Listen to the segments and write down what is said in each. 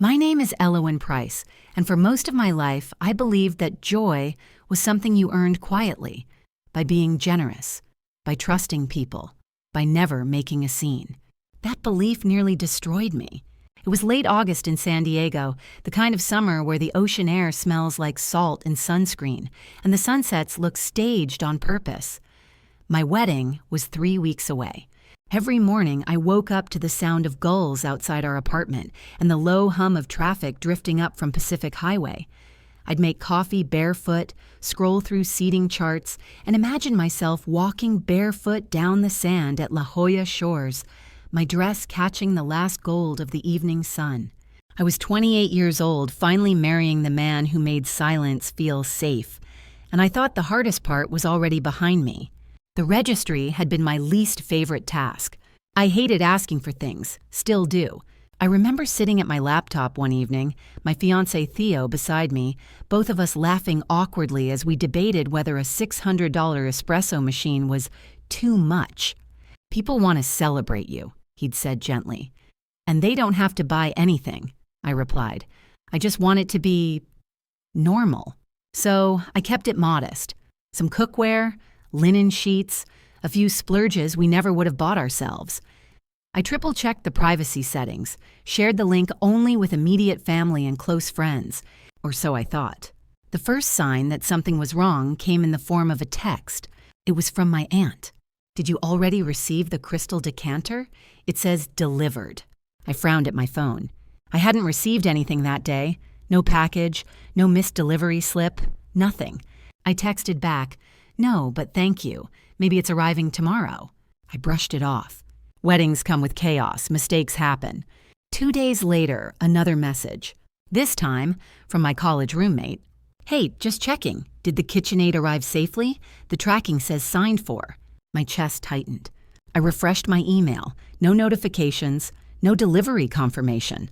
My name is Elowen Price, and for most of my life, I believed that joy was something you earned quietly, by being generous, by trusting people, by never making a scene. That belief nearly destroyed me. It was late August in San Diego, the kind of summer where the ocean air smells like salt and sunscreen, and the sunsets look staged on purpose. My wedding was 3 weeks away. Every morning, I woke up to the sound of gulls outside our apartment and the low hum of traffic drifting up from Pacific Highway. I'd make coffee barefoot, scroll through seating charts, and imagine myself walking barefoot down the sand at La Jolla Shores, my dress catching the last gold of the evening sun. I was 28 years old, finally marrying the man who made silence feel safe, and I thought the hardest part was already behind me. The registry had been my least favorite task. I hated asking for things, still do. I remember sitting at my laptop one evening, my fiancé Theo beside me, both of us laughing awkwardly as we debated whether a $600 espresso machine was too much. "People want to celebrate you," he'd said gently. "And they don't have to buy anything," I replied. "I just want it to be normal." So I kept it modest. Some cookware, linen sheets, a few splurges we never would have bought ourselves. I triple-checked the privacy settings, shared the link only with immediate family and close friends, or so I thought. The first sign that something was wrong came in the form of a text. It was from my aunt. "Did you already receive the crystal decanter? It says delivered." I frowned at my phone. I hadn't received anything that day. No package, no missed delivery slip, nothing. I texted back, "No, but thank you. Maybe it's arriving tomorrow." I brushed it off. Weddings come with chaos, mistakes happen. 2 days later, another message. This time, from my college roommate. "Hey, just checking. Did the KitchenAid arrive safely? The tracking says signed for." My chest tightened. I refreshed my email. No notifications, no delivery confirmation.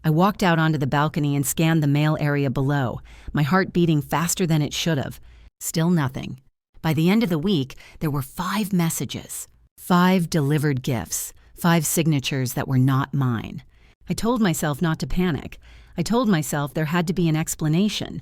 I walked out onto the balcony and scanned the mail area below, my heart beating faster than it should have. Still nothing. By the end of the week, there were 5 messages. 5 delivered gifts, 5 signatures that were not mine. I told myself not to panic. I told myself there had to be an explanation.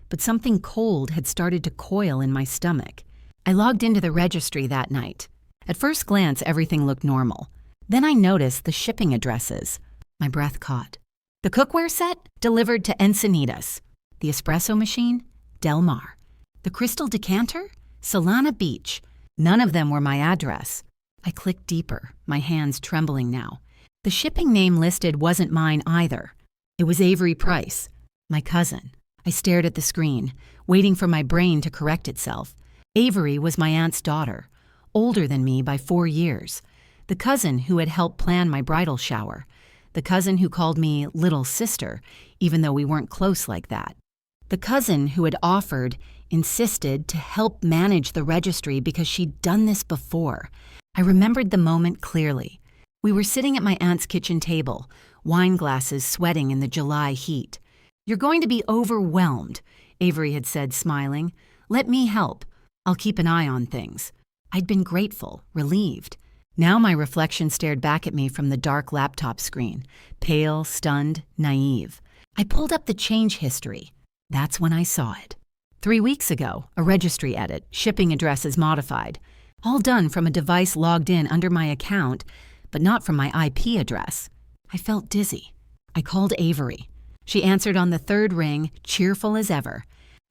But something cold had started to coil in my stomach. I logged into the registry that night. At first glance, everything looked normal. Then I noticed the shipping addresses. My breath caught. The cookware set? Delivered to Encinitas. The espresso machine? Del Mar. The crystal decanter? Solana Beach. None of them were my address. I clicked deeper, my hands trembling now. The shipping name listed wasn't mine either. It was Avery Price, my cousin. I stared at the screen, waiting for my brain to correct itself. Avery was my aunt's daughter, older than me by 4 years. The cousin who had helped plan my bridal shower. The cousin who called me little sister, even though we weren't close like that. The cousin who had insisted to help manage the registry because she'd done this before. I remembered the moment clearly. We were sitting at my aunt's kitchen table, wine glasses sweating in the July heat. "You're going to be overwhelmed," Avery had said, smiling. "Let me help. I'll keep an eye on things." I'd been grateful, relieved. Now my reflection stared back at me from the dark laptop screen, pale, stunned, naive. I pulled up the change history. That's when I saw it. 3 weeks ago, a registry edit, shipping addresses modified. All done from a device logged in under my account, but not from my IP address. I felt dizzy. I called Avery. She answered on the 3rd ring, cheerful as ever.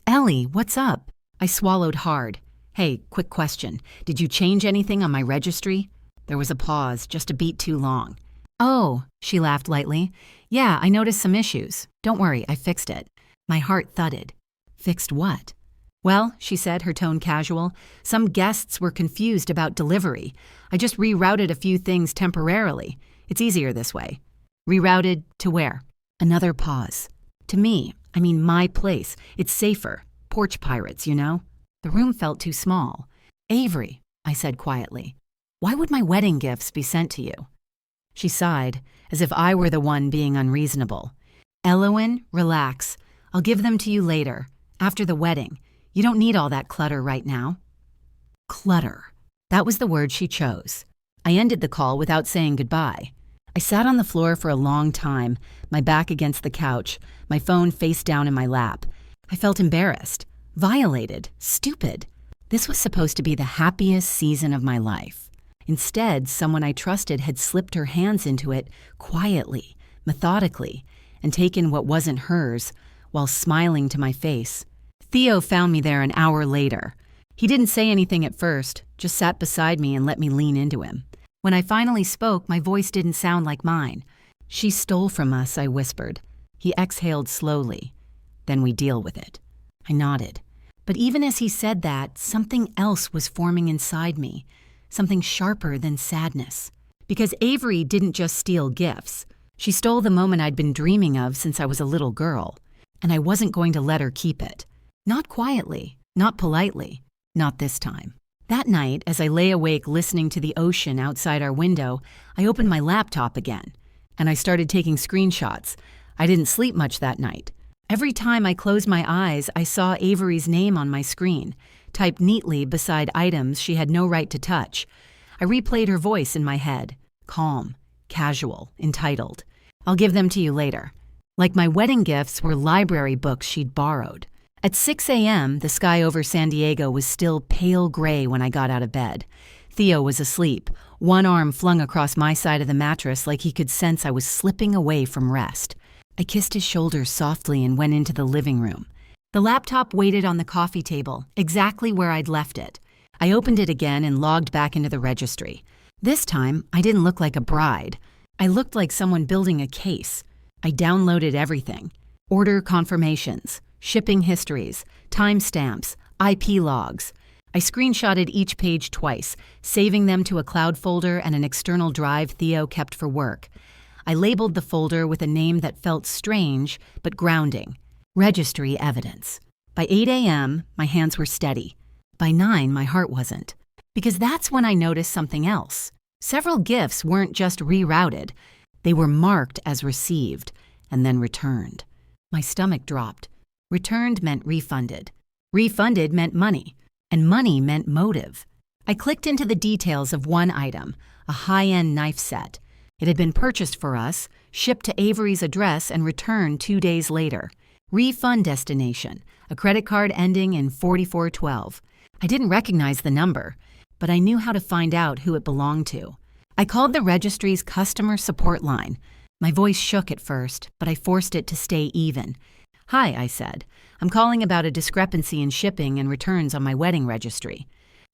"Ellie, what's up?" I swallowed hard. "Hey, quick question. Did you change anything on my registry?" There was a pause, just a beat too long. "Oh," she laughed lightly. "Yeah, I noticed some issues. Don't worry, I fixed it." My heart thudded. "Fixed what?" "Well," she said, her tone casual, "some guests were confused about delivery. I just rerouted a few things temporarily. It's easier this way." "Rerouted to where?" Another pause. "To me. I mean my place. It's safer. Porch pirates, you know?" The room felt too small. "Avery," I said quietly, "why would my wedding gifts be sent to you?" She sighed, as if I were the one being unreasonable. "Elowen, relax. I'll give them to you later, after the wedding. You don't need all that clutter right now." Clutter. That was the word she chose. I ended the call without saying goodbye. I sat on the floor for a long time, my back against the couch, my phone face down in my lap. I felt embarrassed, violated, stupid. This was supposed to be the happiest season of my life. Instead, someone I trusted had slipped her hands into it quietly, methodically, and taken what wasn't hers while smiling to my face. Theo found me there an hour later. He didn't say anything at first, just sat beside me and let me lean into him. When I finally spoke, my voice didn't sound like mine. "She stole from us," I whispered. He exhaled slowly. "Then we deal with it." I nodded. But even as he said that, something else was forming inside me, something sharper than sadness. Because Avery didn't just steal gifts. She stole the moment I'd been dreaming of since I was a little girl, and I wasn't going to let her keep it. Not quietly, not politely, not this time. That night, as I lay awake listening to the ocean outside our window, I opened my laptop again, and I started taking screenshots. I didn't sleep much that night. Every time I closed my eyes, I saw Avery's name on my screen, typed neatly beside items she had no right to touch. I replayed her voice in my head, calm, casual, entitled. "I'll give them to you later." Like my wedding gifts were library books she'd borrowed. At 6 a.m., the sky over San Diego was still pale gray when I got out of bed. Theo was asleep, one arm flung across my side of the mattress like he could sense I was slipping away from rest. I kissed his shoulder softly and went into the living room. The laptop waited on the coffee table, exactly where I'd left it. I opened it again and logged back into the registry. This time, I didn't look like a bride. I looked like someone building a case. I downloaded everything. Order confirmations, shipping histories, timestamps, IP logs. I screenshotted each page twice, saving them to a cloud folder and an external drive Theo kept for work. I labeled the folder with a name that felt strange but grounding. Registry evidence. By 8 a.m., my hands were steady. By 9, my heart wasn't. Because that's when I noticed something else. Several gifts weren't just rerouted. They were marked as received and then returned. My stomach dropped. Returned meant refunded. Refunded meant money. And money meant motive. I clicked into the details of one item, a high-end knife set. It had been purchased for us, shipped to Avery's address, and returned 2 days later. Refund destination, a credit card ending in 4412. I didn't recognize the number, but I knew how to find out who it belonged to. I called the registry's customer support line. My voice shook at first, but I forced it to stay even. "Hi," I said. "I'm calling about a discrepancy in shipping and returns on my wedding registry."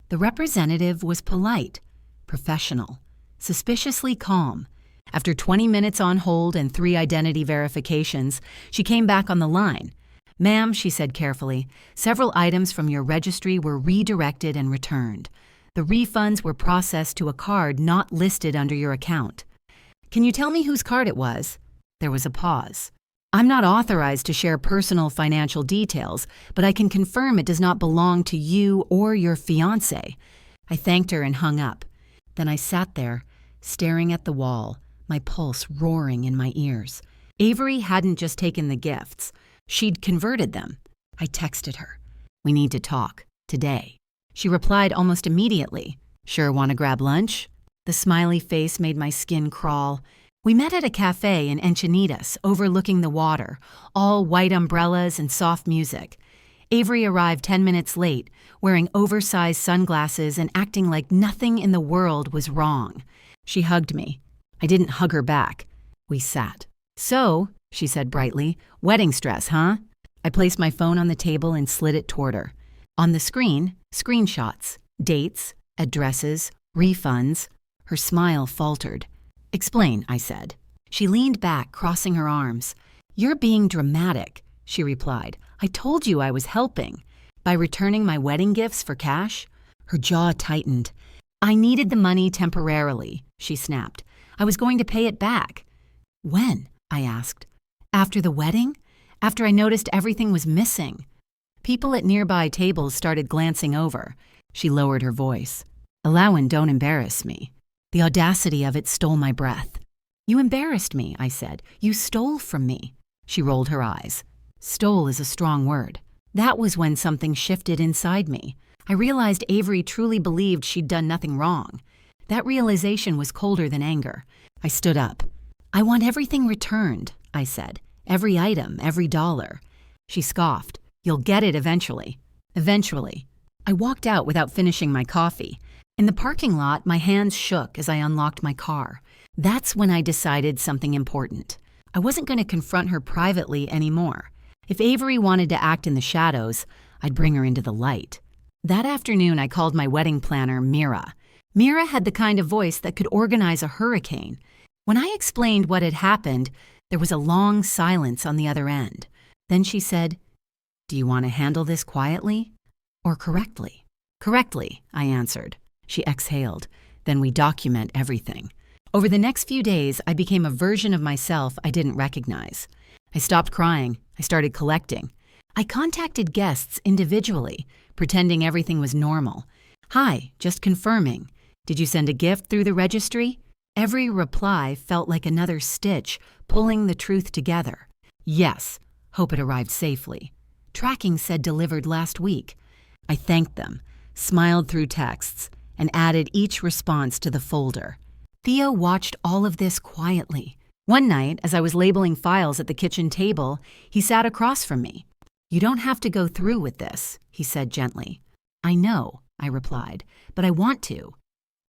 The representative was polite, professional, suspiciously calm. After 20 minutes on hold and 3 identity verifications, she came back on the line. "Ma'am," she said carefully, "several items from your registry were redirected and returned. The refunds were processed to a card not listed under your account." "Can you tell me whose card it was?" There was a pause. "I'm not authorized to share personal financial details, but I can confirm it does not belong to you or your fiancé." I thanked her and hung up. Then I sat there, staring at the wall, my pulse roaring in my ears. Avery hadn't just taken the gifts. She'd converted them. I texted her. "We need to talk, today." She replied almost immediately. "Sure, want to grab lunch?" The smiley face made my skin crawl. We met at a cafe in Encinitas, overlooking the water, all white umbrellas and soft music. Avery arrived 10 minutes late, wearing oversized sunglasses and acting like nothing in the world was wrong. She hugged me. I didn't hug her back. We sat. "So," she said brightly, "wedding stress, huh?" I placed my phone on the table and slid it toward her. On the screen, screenshots, dates, addresses, refunds. Her smile faltered. "Explain," I said. She leaned back, crossing her arms. "You're being dramatic," she replied. "I told you I was helping. By returning my wedding gifts for cash?" Her jaw tightened. "I needed the money temporarily," she snapped. "I was going to pay it back." "When?" I asked. "After the wedding? After I noticed everything was missing." People at nearby tables started glancing over. She lowered her voice. "Allow and don't embarrass me." The audacity of it stole my breath. "You embarrassed me," I said. "You stole from me." She rolled her eyes. Stole is a strong word. That was when something shifted inside me. I realized Avery truly believed she'd done nothing wrong. That realization was colder than anger. I stood up. I want everything returned, I said. Every item, every dollar. She scoffed. You'll get it eventually. Eventually. I walked out without finishing my coffee. In the parking lot, my hands shook as I unlocked my car. That's when I decided something important. I wasn't going to confront her privately anymore. If Avery wanted to act in the shadows, I'd bring her into the light. That afternoon, I called my wedding planner, Mira. Mira had the kind of voice that could organize a hurricane. When I explained what had happened, there was a long silence on the other end. Then she said, "Do you want to handle this quietly or correctly?" "Correctly," I answered. She exhaled. "Then we document everything." Over the next few days, I became a version of myself I didn't recognize. I stopped crying. I started collecting. I contacted guests individually, pretending everything was normal. "Hi, just confirming. Did you send a gift through the registry?" Every reply felt like another stitch, pulling the truth together. "Yes. Hope it arrived safely." Tracking said delivered last week. I thanked them, smiled through texts, and added each response to the folder. Theo watched all of this quietly. One night, as I was labeling files at the kitchen table, he sat across from me. "You don't have to go through with this," he said gently. "I know," I replied, "but I want to."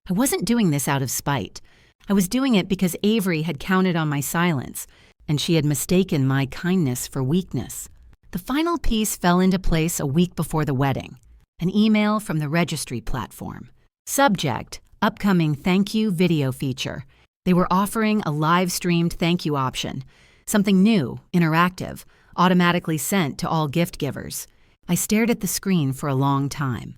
I wasn't doing this out of spite. I was doing it because Avery had counted on my silence, and she had mistaken my kindness for weakness. The final piece fell into place a week before the wedding. An email from the registry platform. Subject, upcoming thank you video feature. They were offering a live-streamed thank you option, something new, interactive, automatically sent to all gift givers. I stared at the screen for a long time.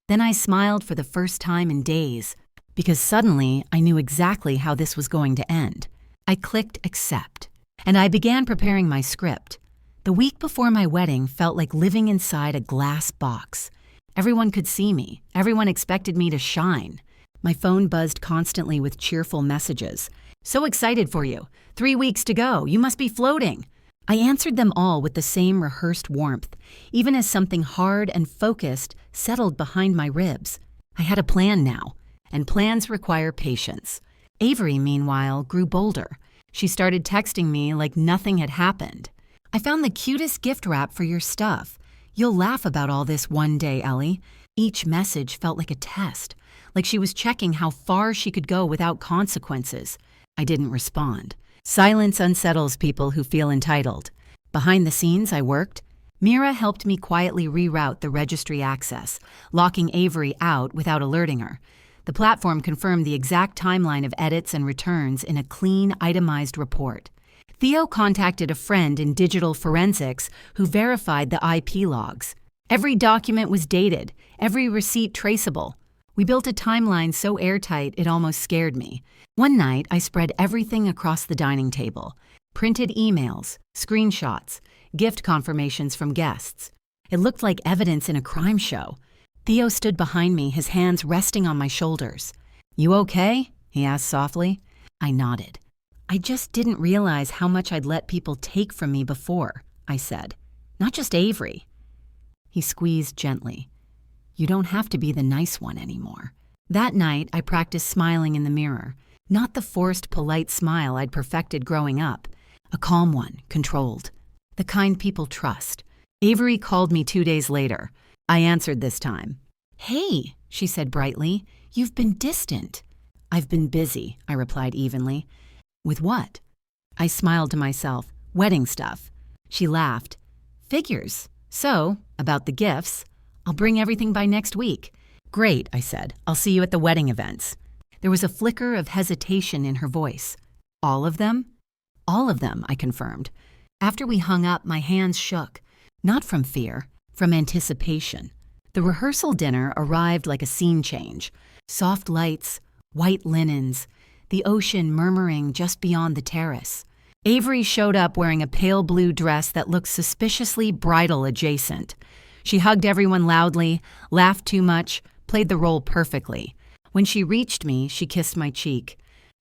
Then I smiled for the first time in days, because suddenly I knew exactly how this was going to end. I clicked accept, and I began preparing my script. The week before my wedding felt like living inside a glass box. Everyone could see me. Everyone expected me to shine. My phone buzzed constantly with cheerful messages. "So excited for you. 3 weeks to go. You must be floating." I answered them all with the same rehearsed warmth, even as something hard and focused settled behind my ribs. I had a plan now, and plans require patience. Avery, meanwhile, grew bolder. She started texting me like nothing had happened. "I found the cutest gift wrap for your stuff. You'll laugh about all this one day, Ellie." Each message felt like a test, like she was checking how far she could go without consequences. I didn't respond. Silence unsettles people who feel entitled. Behind the scenes, I worked. Mira helped me quietly reroute the registry access, locking Avery out without alerting her. The platform confirmed the exact timeline of edits and returns in a clean, itemized report. Theo contacted a friend in digital forensics who verified the IP logs. Every document was dated, every receipt traceable. We built a timeline so airtight it almost scared me. One night, I spread everything across the dining table. Printed emails, screenshots, gift confirmations from guests. It looked like evidence in a crime show. Theo stood behind me, his hands resting on my shoulders. "You okay?" he asked softly. I nodded. "I just didn't realize how much I'd let people take from me before," I said. "Not just Avery." He squeezed gently. "You don't have to be the nice one anymore." That night, I practiced smiling in the mirror. Not the forced, polite smile I'd perfected growing up. A calm one, controlled. The kind people trust. Avery called me 2 days later. I answered this time. "Hey," she said brightly, "you've been distant." "I've been busy," I replied evenly. "With what?" I smiled to myself. "Wedding stuff." She laughed. "Figures. So, about the gifts, I'll bring everything by next week." "Great," I said. "I'll see you at the wedding events." There was a flicker of hesitation in her voice. "All of them?" "All of them," I confirmed. After we hung up, my hands shook. Not from fear, from anticipation. The rehearsal dinner arrived like a scene change. Soft lights, white linens, the ocean murmuring just beyond the terrace. Avery showed up wearing a pale blue dress that looked suspiciously bridal adjacent. She hugged everyone loudly, laughed too much, played the role perfectly. When she reached me, she kissed my cheek.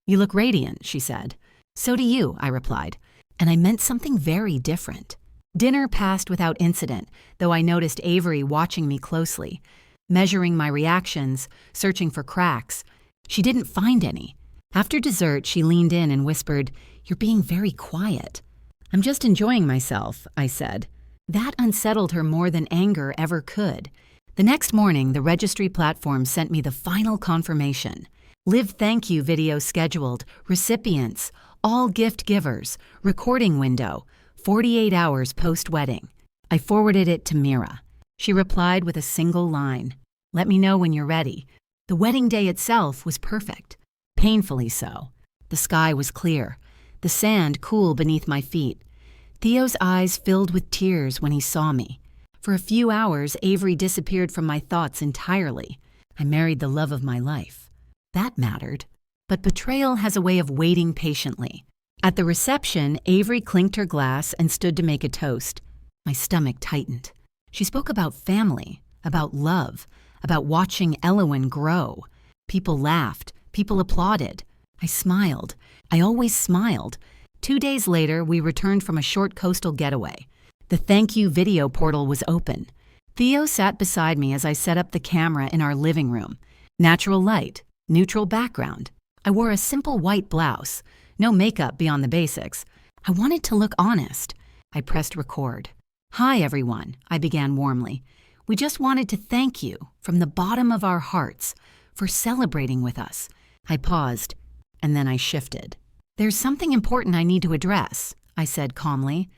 "You look radiant," she said. "So do you," I replied. And I meant something very different. Dinner passed without incident, though I noticed Avery watching me closely, measuring my reactions, searching for cracks. She didn't find any. After dessert, she leaned in and whispered, "You're being very quiet." "I'm just enjoying myself," I said. That unsettled her more than anger ever could. The next morning, the registry platform sent me the final confirmation. Live thank you video scheduled, recipients, all gift givers, recording window, 48 hours post-wedding. I forwarded it to Mira. She replied with a single line, "Let me know when you're ready." The wedding day itself was perfect, painfully so. The sky was clear, the sand cool beneath my feet. Theo's eyes filled with tears when he saw me. For a few hours, Avery disappeared from my thoughts entirely. I married the love of my life. That mattered. But betrayal has a way of waiting patiently. At the reception, Avery clinked her glass and stood to make a toast. My stomach tightened. She spoke about family, about love, about watching Elowen grow. People laughed. People applauded. I smiled. I always smiled. 2 days later, we returned from a short coastal getaway. The thank you video portal was open. Theo sat beside me as I set up the camera in our living room. Natural light, neutral background. I wore a simple white blouse, no makeup beyond the basics. I wanted to look honest. I pressed record. "Hi, everyone," I began warmly. "We just wanted to thank you from the bottom of our hearts for celebrating with us." I paused, and then I shifted. "There's something important I need to address," I said calmly,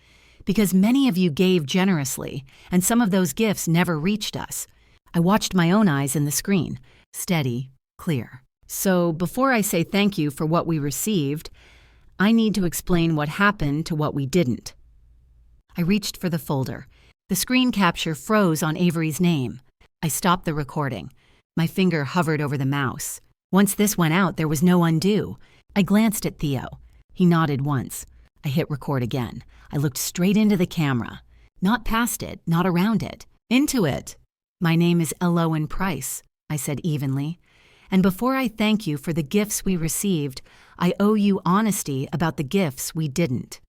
"because many of you gave generously, and some of those gifts never reached us." I watched my own eyes in the screen, steady, clear. "So before I say thank you for what we received, I need to explain what happened to what we didn't." I reached for the folder. The screen capture froze on Avery's name. I stopped the recording. My finger hovered over the mouse. Once this went out, there was no undo. I glanced at Theo. He nodded once. I hit record again. I looked straight into the camera. Not past it, not around it. Into it. "My name is Elowen Price," I said evenly. "And before I thank you for the gifts we received, I owe you honesty about the gifts we didn't."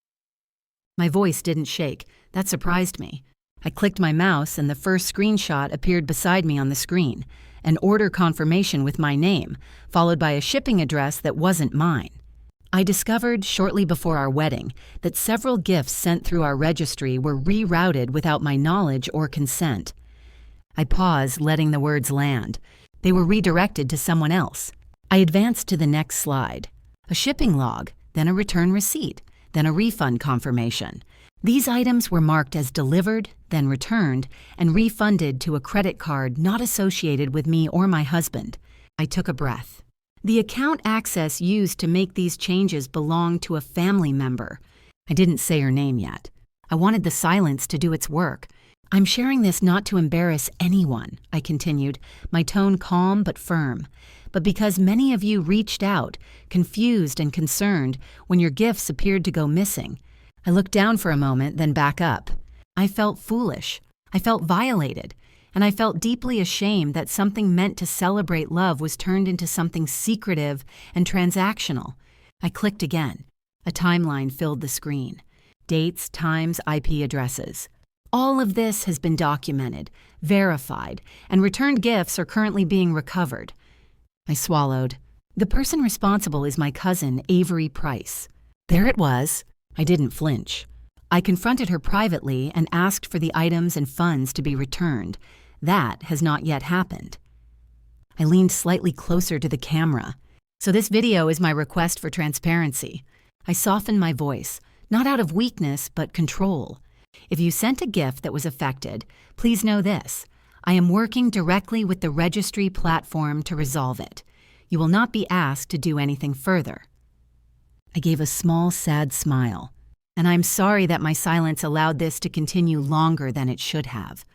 My voice didn't shake. That surprised me. I clicked my mouse and the first screenshot appeared beside me on the screen. An order confirmation with my name, followed by a shipping address that wasn't mine. I discovered shortly before our wedding that several gifts sent through our registry were rerouted without my knowledge or consent. I paused, letting the words land. They were redirected to someone else. I advanced to the next slide. A shipping log, then a return receipt, then a refund confirmation. These items were marked as delivered, then returned, and refunded to a credit card not associated with me or my husband. I took a breath. The account access used to make these changes belonged to a family member. I didn't say her name yet. I wanted the silence to do its work. "I'm sharing this not to embarrass anyone," I continued, my tone calm but firm, "but because many of you reached out, confused and concerned, when your gifts appeared to go missing." I looked down for a moment, then back up. I felt foolish. I felt violated. And I felt deeply ashamed that something meant to celebrate love was turned into something secretive and transactional. I clicked again. A timeline filled the screen. Dates, times, IP addresses. All of this has been documented, verified, and returned gifts are currently being recovered. I swallowed. The person responsible is my cousin, Avery Price. There it was. I didn't flinch. I confronted her privately and asked for the items and funds to be returned. That has not yet happened. I leaned slightly closer to the camera. "So this video is my request for transparency." I softened my voice, not out of weakness, but control. "If you sent a gift that was affected, please know this. I am working directly with the registry platform to resolve it. You will not be asked to do anything further." I gave a small, sad smile. "And I'm sorry that my silence allowed this to continue longer than it should have."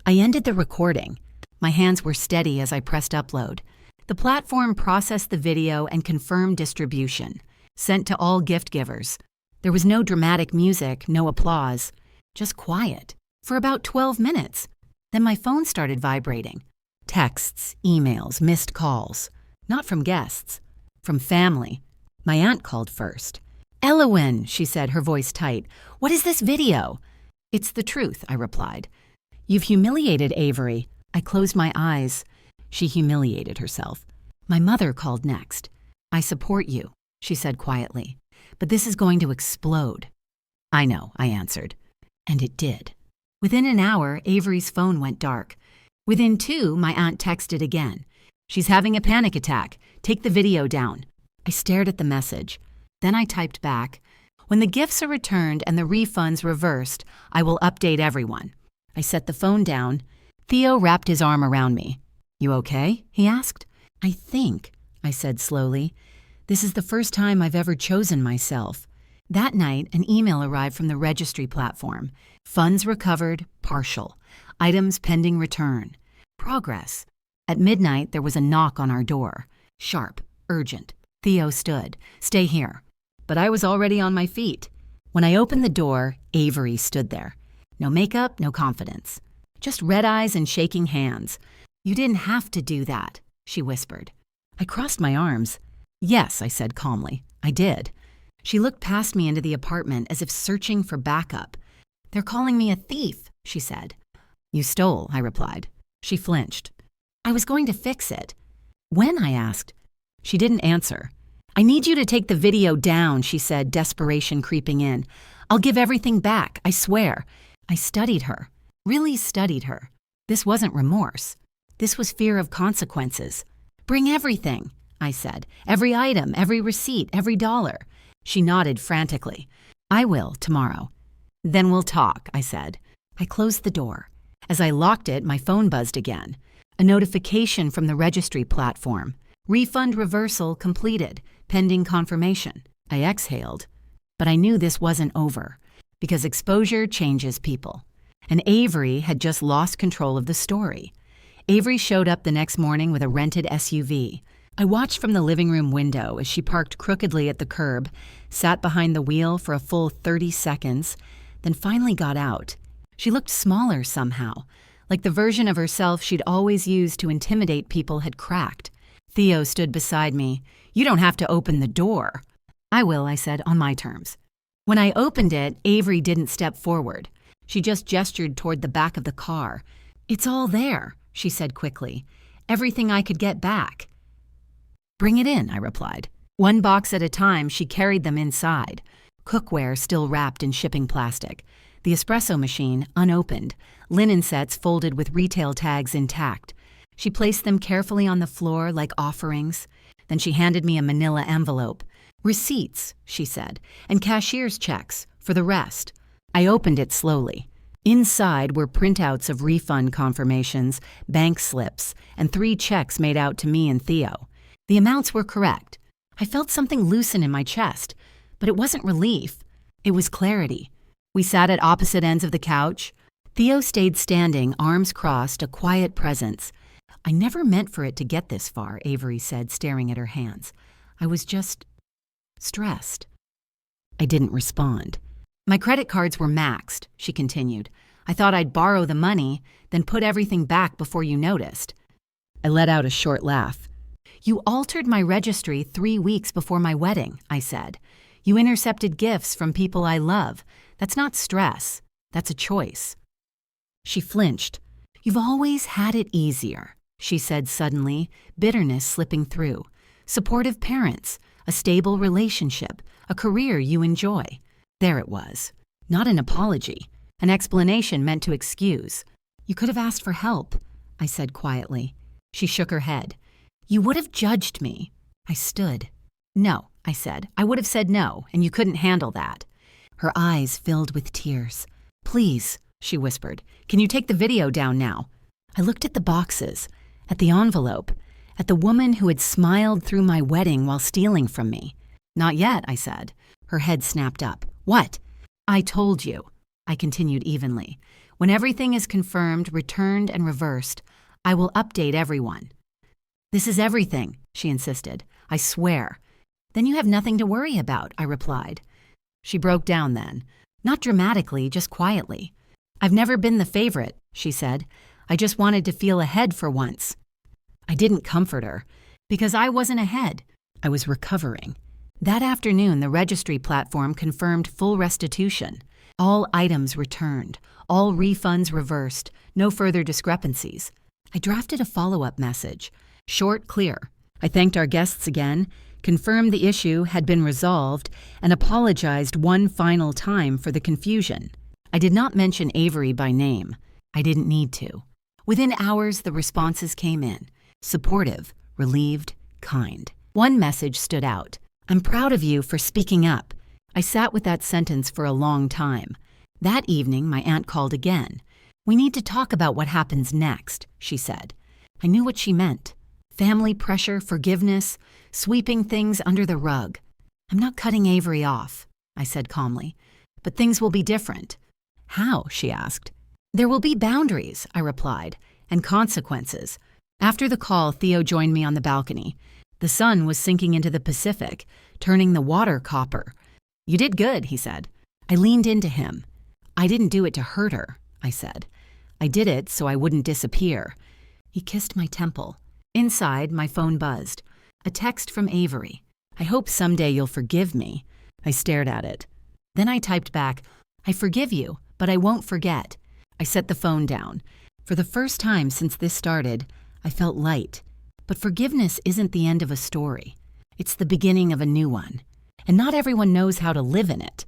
I ended the recording. My hands were steady as I pressed upload. The platform processed the video and confirmed distribution, sent to all gift givers. There was no dramatic music, no applause, just quiet, for about 12 minutes. Then my phone started vibrating. Texts, emails, missed calls. Not from guests, from family. My aunt called first. "Elowen," she said, her voice tight. "What is this video?" "It's the truth," I replied. "You've humiliated Avery." I closed my eyes. She humiliated herself. My mother called next. "I support you," she said quietly. but this is going to explode." "I know," I answered. And it did. Within an hour, Avery's phone went dark. Within 2, my aunt texted again. "She's having a panic attack. Take the video down." I stared at the message. Then I typed back, "When the gifts are returned and the refunds reversed, I will update everyone." I set the phone down. Theo wrapped his arm around me. "You okay?" he asked. "I think," I said slowly. "This is the first time I've ever chosen myself." That night, an email arrived from the registry platform. Funds recovered, partial. Items pending return. Progress. At midnight, there was a knock on our door. Sharp, urgent. Theo stood. "Stay here." But I was already on my feet. When I opened the door, Avery stood there. No makeup, no confidence. Just red eyes and shaking hands. "You didn't have to do that," she whispered. I crossed my arms. "Yes," I said calmly. "I did." She looked past me into the apartment as if searching for backup. "They're calling me a thief," she said. "You stole," I replied. She flinched. "I was going to fix it." "When?" I asked. She didn't answer. "I need you to take the video down," she said, desperation creeping in. "I'll give everything back, I swear." I studied her, really studied her. This wasn't remorse. This was fear of consequences. "Bring everything," I said. "Every item, every receipt, every dollar." She nodded frantically. "I will, tomorrow." "Then we'll talk," I said. I closed the door. As I locked it, my phone buzzed again. A notification from the registry platform. "Refund reversal completed, pending confirmation." I exhaled. But I knew this wasn't over, because exposure changes people. And Avery had just lost control of the story. Avery showed up the next morning with a rented SUV. I watched from the living room window as she parked crookedly at the curb, sat behind the wheel for a full 30 seconds, then finally got out. She looked smaller somehow, like the version of herself she'd always used to intimidate people had cracked. Theo stood beside me. "You don't have to open the door." "I will," I said, "on my terms." When I opened it, Avery didn't step forward. She just gestured toward the back of the car. "It's all there," she said quickly. "Everything I could get back." "Bring it in," I replied. One box at a time, she carried them inside. Cookware still wrapped in shipping plastic. The espresso machine, unopened. Linen sets folded with retail tags intact. She placed them carefully on the floor like offerings. Then she handed me a manila envelope. "Receipts," she said, "and cashier's checks for the rest." I opened it slowly. Inside were printouts of refund confirmations, bank slips, and 3 checks made out to me and Theo. The amounts were correct. I felt something loosen in my chest, but it wasn't relief. It was clarity. We sat at opposite ends of the couch. Theo stayed standing, arms crossed, a quiet presence. "I never meant for it to get this far," Avery said, staring at her hands. "I was just stressed." I didn't respond. "My credit cards were maxed," she continued. "I thought I'd borrow the money, then put everything back before you noticed." I let out a short laugh. "You altered my registry 3 weeks before my wedding," I said. "You intercepted gifts from people I love. That's not stress. That's a choice." She flinched. "You've always had it easier," she said suddenly, bitterness slipping through. "Supportive parents, a stable relationship, a career you enjoy." There it was. Not an apology. An explanation meant to excuse. "You could have asked for help," I said quietly. She shook her head. "You would have judged me." I stood. "No," I said. "I would have said no, and you couldn't handle that." Her eyes filled with tears. "Please," she whispered, "can you take the video down now?" I looked at the boxes, at the envelope, at the woman who had smiled through my wedding while stealing from me. "Not yet," I said. Her head snapped up. "What?" "I told you," I continued evenly. "When everything is confirmed, returned, and reversed, I will update everyone." "This is everything," she insisted. "I swear." "Then you have nothing to worry about," I replied. She broke down then. Not dramatically, just quietly. "I've never been the favorite," she said. "I just wanted to feel ahead for once." I didn't comfort her, because I wasn't ahead. I was recovering. That afternoon, the registry platform confirmed full restitution. All items returned, all refunds reversed, no further discrepancies. I drafted a follow-up message. Short, clear. I thanked our guests again, confirmed the issue had been resolved, and apologized one final time for the confusion. I did not mention Avery by name. I didn't need to. Within hours, the responses came in. Supportive, relieved, kind. One message stood out. "I'm proud of you for speaking up." I sat with that sentence for a long time. That evening, my aunt called again. "We need to talk about what happens next," she said. I knew what she meant. Family pressure, forgiveness, sweeping things under the rug. "I'm not cutting Avery off," I said calmly, "but things will be different." "How?" she asked. "There will be boundaries," I replied, "and consequences." After the call, Theo joined me on the balcony. The sun was sinking into the Pacific, turning the water copper. "You did good," he said. I leaned into him. "I didn't do it to hurt her," I said. "I did it so I wouldn't disappear." He kissed my temple. Inside, my phone buzzed. A text from Avery. "I hope someday you'll forgive me." I stared at it. Then I typed back, "I forgive you, but I won't forget." I set the phone down. For the first time since this started, I felt light. But forgiveness isn't the end of a story. It's the beginning of a new one. And not everyone knows how to live in it.